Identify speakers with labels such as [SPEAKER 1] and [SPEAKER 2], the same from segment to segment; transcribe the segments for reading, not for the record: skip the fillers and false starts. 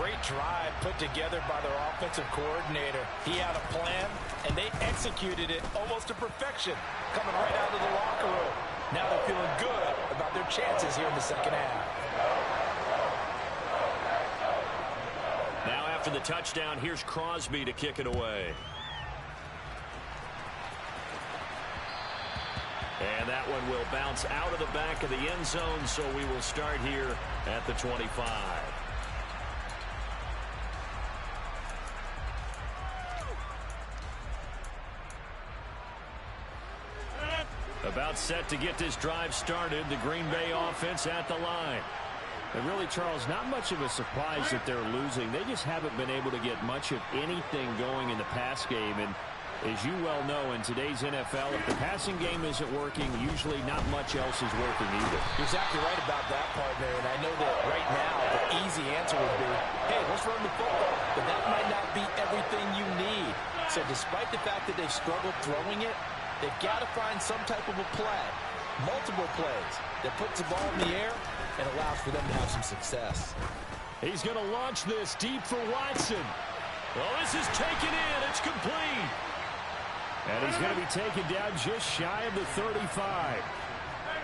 [SPEAKER 1] great drive put together by their offensive coordinator. He had a plan, and they executed it almost to perfection, coming right out of the locker room. Now they're feeling good about their chances here in the second half.
[SPEAKER 2] Now after the touchdown, here's Crosby to kick it away. And that one will bounce out of the back of the end zone, so we will start here at the 25. About set to get this drive started, the Green Bay offense at the line.
[SPEAKER 3] And really, Charles, not much of a surprise that they're losing. They just haven't been able to get much of anything going in the pass game. And as you well know, in today's NFL, if the passing game isn't working, usually not much else is working either.
[SPEAKER 1] You're exactly right about that, partner. And I know that right now the easy answer would be, hey, let's run the football. But that might not be everything you need. So despite the fact that they've struggled throwing it, they've got to find some type of a play, multiple plays, that puts the ball in the air and allows for them to have some success.
[SPEAKER 3] He's going to launch this deep for Watson.
[SPEAKER 2] Well, this is taken in. It's complete.
[SPEAKER 3] And he's going to be taken down just shy of the 35.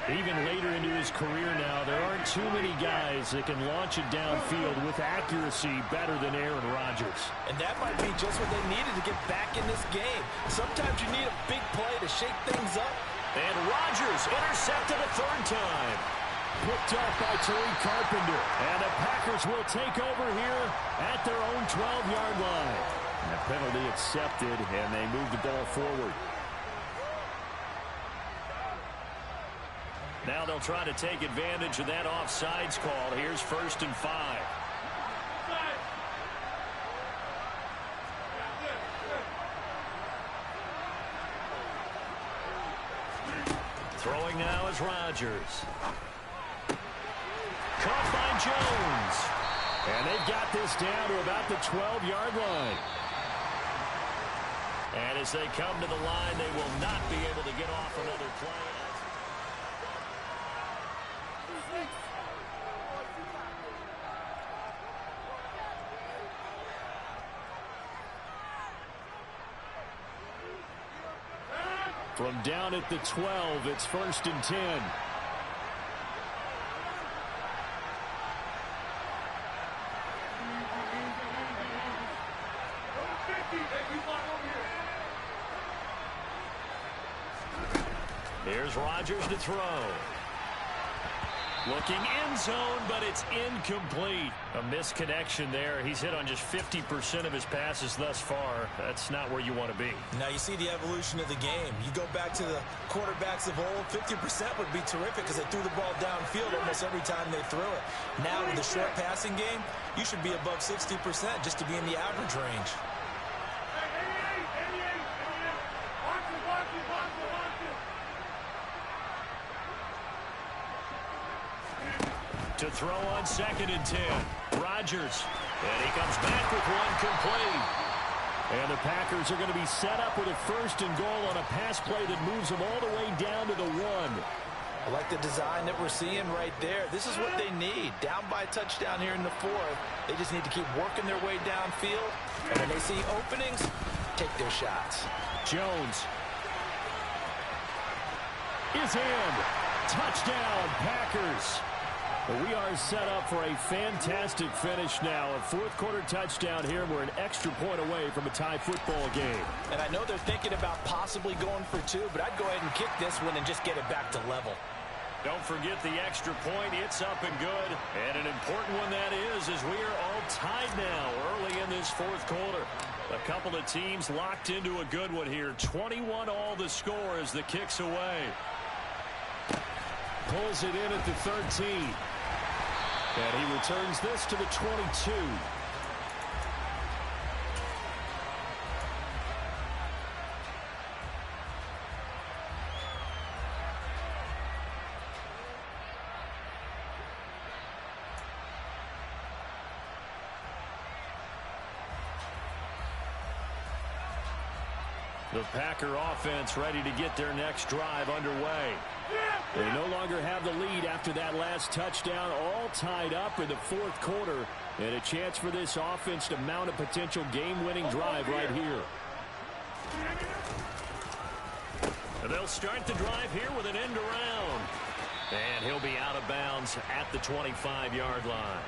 [SPEAKER 3] Even later into his career now, there aren't too many guys that can launch it downfield with accuracy better than Aaron Rodgers.
[SPEAKER 1] And that might be just what they needed to get back in this game. Sometimes you need a big play to shake things up.
[SPEAKER 2] And Rodgers intercepted a third time.
[SPEAKER 3] Picked off by Tariq Carpenter. And the Packers will take over here at their own 12-yard line. And the penalty accepted, and they move the ball forward.
[SPEAKER 2] Now they'll try to take advantage of that offsides call. Here's 1st and 5. Throwing now is Rodgers. Caught by Jones.
[SPEAKER 3] And they've got this down to about the 12-yard line.
[SPEAKER 2] And as they come to the line, they will not be able to get off another play.
[SPEAKER 3] From down at the 12, it's 1st and 10.
[SPEAKER 2] Here's Rodgers to throw. Looking end zone, but it's incomplete. A misconnection there. He's hit on just 50% of his passes thus far. That's not where you want to be.
[SPEAKER 1] Now you see the evolution of the game. You go back to the quarterbacks of old, 50% would be terrific because they threw the ball downfield almost every time they threw it. Now with the short passing game, you should be above 60% just to be in the average range.
[SPEAKER 2] To throw on 2nd and 10. Rodgers. And he comes back with one complete.
[SPEAKER 3] And the Packers are going to be set up with a 1st and goal on a pass play that moves them all the way down to the 1.
[SPEAKER 1] I like the design that we're seeing right there. This is what they need. Down by a touchdown here in the 4th. They just need to keep working their way downfield. And when they see openings, take their shots.
[SPEAKER 3] Jones is in. Touchdown, Packers. We are set up for a fantastic finish now. A 4th quarter touchdown here. We're an extra point away from a tie football game.
[SPEAKER 1] And I know they're thinking about possibly going for 2, but I'd go ahead and kick this one and just get it back to level.
[SPEAKER 2] Don't forget the extra point. It's up and good. And an important one that is, as we are all tied now early in this 4th quarter. A couple of teams locked into a good one here. 21 all the score as the kick's away.
[SPEAKER 3] Pulls it in at the 13. And he returns this to the 22.
[SPEAKER 2] The Packer offense ready to get their next drive underway.
[SPEAKER 3] They no longer have the lead after that last touchdown, all tied up in the fourth quarter, and a chance for this offense to mount a potential game-winning drive right here.
[SPEAKER 2] And they'll start the drive here with an end around. And he'll be out of bounds at the 25-yard line.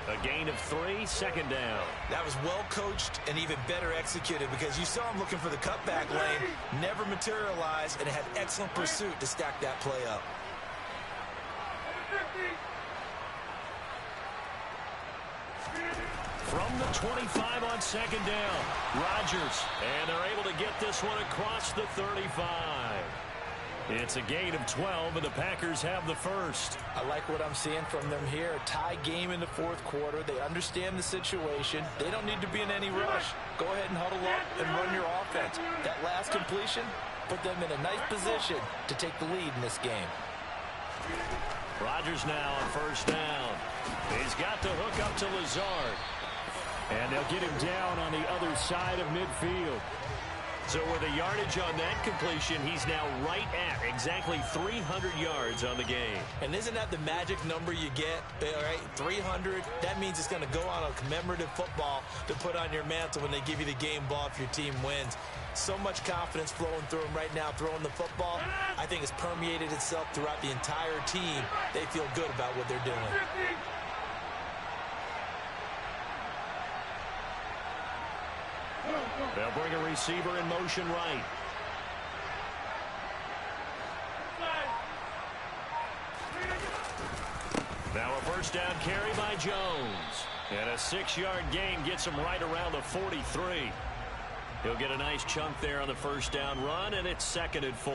[SPEAKER 2] A gain of 3, second down.
[SPEAKER 1] That was well coached and even better executed because you saw him looking for the cutback lane, never materialized, and had excellent pursuit to stack that play up.
[SPEAKER 2] From the 25 on second down, Rodgers, and they're able to get this one across the 35. It's a gain of 12, and the Packers have the first.
[SPEAKER 1] I like what I'm seeing from them here. A tie game in the fourth quarter. They understand the situation. They don't need to be in any rush. Go ahead and huddle up and run your offense. That last completion put them in a nice position to take the lead in this game.
[SPEAKER 2] Rodgers now on first down. He's got the hook up to Lazard.
[SPEAKER 3] And they'll get him down on the other side of midfield.
[SPEAKER 2] So with a yardage on that completion, he's now right at exactly 300 yards on the game.
[SPEAKER 1] And isn't that the magic number you get? All right, 300. That means it's going to go on a commemorative football to put on your mantle when they give you the game ball if your team wins. So much confidence flowing through him right now, throwing the football. I think it's permeated itself throughout the entire team. They feel good about what they're doing.
[SPEAKER 2] They'll bring a receiver in motion right. Now a first down carry by Jones. And a 6-yard gain gets him right around the 43. He'll get a nice chunk there on the first down run, and it's 2nd and 4.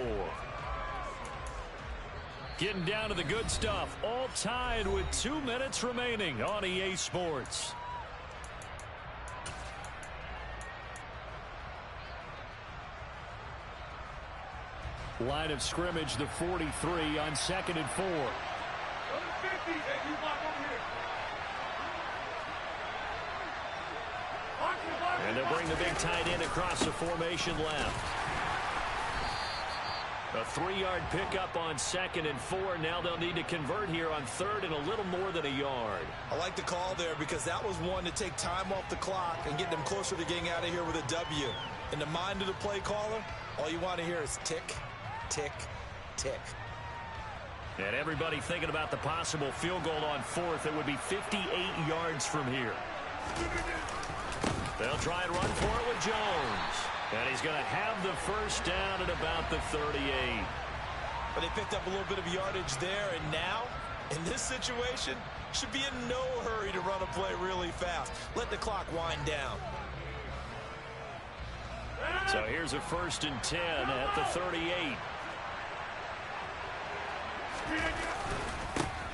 [SPEAKER 2] Getting down to the good stuff. All tied with 2 minutes remaining on EA Sports.
[SPEAKER 3] Line of scrimmage, the 43 on 2nd and 4.
[SPEAKER 2] And they'll bring the big tight end across the formation left. A 3-yard pickup on 2nd and 4. Now they'll need to convert here on 3rd and a little more than a yard.
[SPEAKER 1] I like the call there because that was one to take time off the clock and get them closer to getting out of here with a W. In the mind of the play caller, all you want to hear is tick, tick, tick.
[SPEAKER 2] And everybody thinking about the possible field goal on 4th. It would be 58 yards from here. They'll try and run for it with Jones. And he's going to have the first down at about the 38.
[SPEAKER 1] But they picked up a little bit of yardage there, and now, in this situation, should be in no hurry to run a play really fast. Let the clock wind down.
[SPEAKER 2] So here's a 1st and 10 at the 38.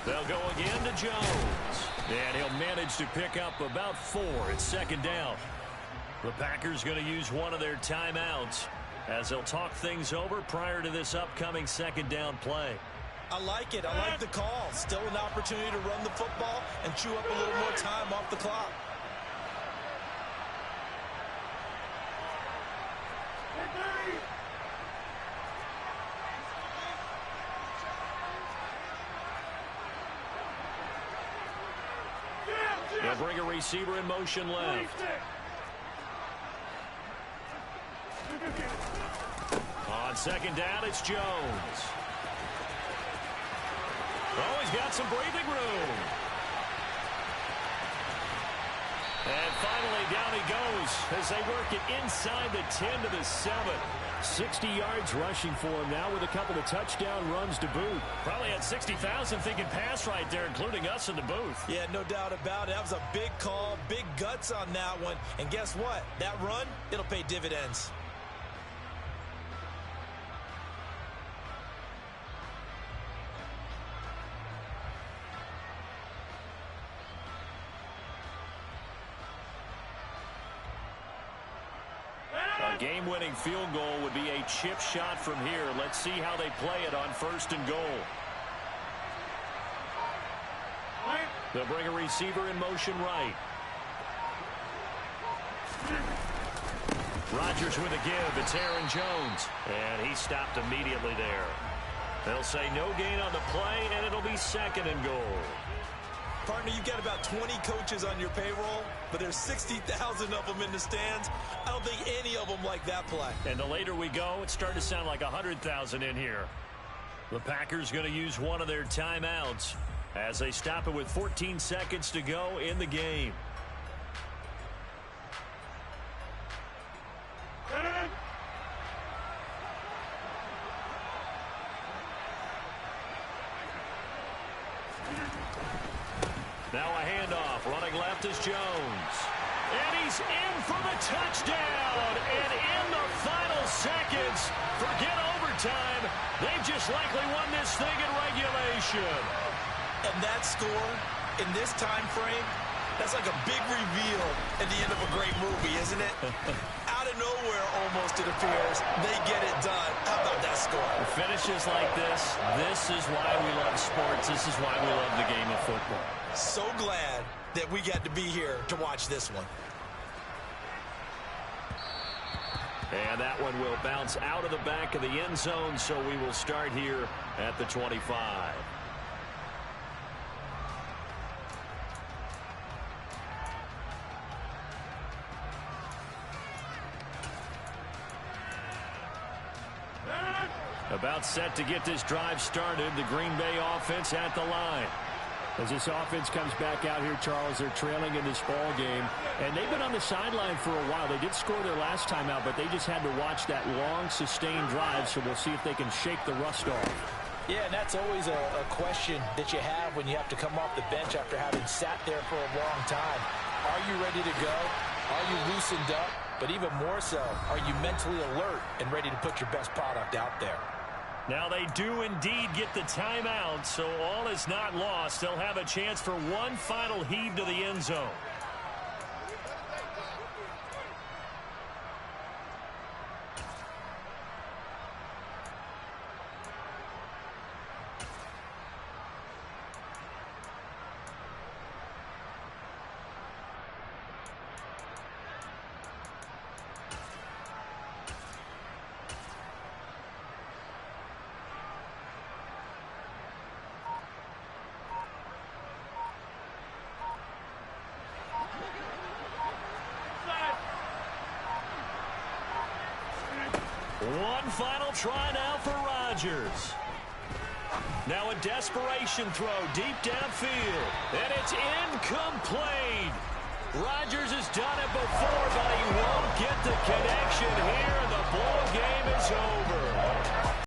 [SPEAKER 2] They'll go again to Jones. And he'll manage to pick up about 4 at 2nd down. The Packers going to use one of their timeouts as they'll talk things over prior to this upcoming 2nd down play.
[SPEAKER 1] I like it. I like the call. Still an opportunity to run the football and chew up a little more time off the clock.
[SPEAKER 2] They'll bring a receiver in motion left. On 2nd down, it's Jones. Oh, he's got some breathing room. And finally, down he goes as they work it inside the 10 to the 7.
[SPEAKER 3] 60 yards rushing for him now with a couple of touchdown runs to boot.
[SPEAKER 2] Probably had 60,000 thinking pass right there, including us in the booth.
[SPEAKER 1] Yeah, no doubt about it. That was a big call, big guts on that one. And guess what? That run, it'll pay dividends.
[SPEAKER 2] A game-winning field goal would be a chip shot from here. Let's see how they play it on 1st and goal. They'll bring a receiver in motion right. Rodgers with a give. It's Aaron Jones. And he stopped immediately there. They'll say no gain on the play, and it'll be second and goal.
[SPEAKER 1] Partner, you've got about 20 coaches on your payroll, but there's 60,000 of them in the stands. I don't think any of them like that play.
[SPEAKER 2] And the later we go, it's starting to sound like 100,000 in here. The Packers going to use one of their timeouts as they stop it with 14 seconds to go in the game. Now a handoff. Running left is Jones. And he's in for the touchdown. And in the final seconds, forget overtime. They've just likely won this thing in regulation.
[SPEAKER 1] And that score in this time frame, that's like a big reveal at the end of a great movie, isn't it? Out of nowhere, almost, it appears, they get it done. How about that score?
[SPEAKER 2] Finishes like this is why we love sports. This is why we love the game of football.
[SPEAKER 1] So glad that we got to be here to watch this one.
[SPEAKER 2] And that one will bounce out of the back of the end zone, so we will start here at the 25. About set to get this drive started. The Green Bay offense at the line.
[SPEAKER 3] As this offense comes back out here, Charles, they're trailing in this ball game. And they've been on the sideline for a while. They did score their last time out, but they just had to watch that long, sustained drive. So we'll see if they can shake the rust off.
[SPEAKER 1] Yeah, and that's always a question that you have when you have to come off the bench after having sat there for a long time. Are you ready to go? Are you loosened up? But even more so, are you mentally alert and ready to put your best product out there?
[SPEAKER 2] Now they do indeed get the timeout, so all is not lost. They'll have a chance for one final heave to the end zone. One final try now for Rodgers. Now a desperation throw deep downfield. And it's incomplete. Rodgers has done it before, but he won't get the connection here. The ball game is over.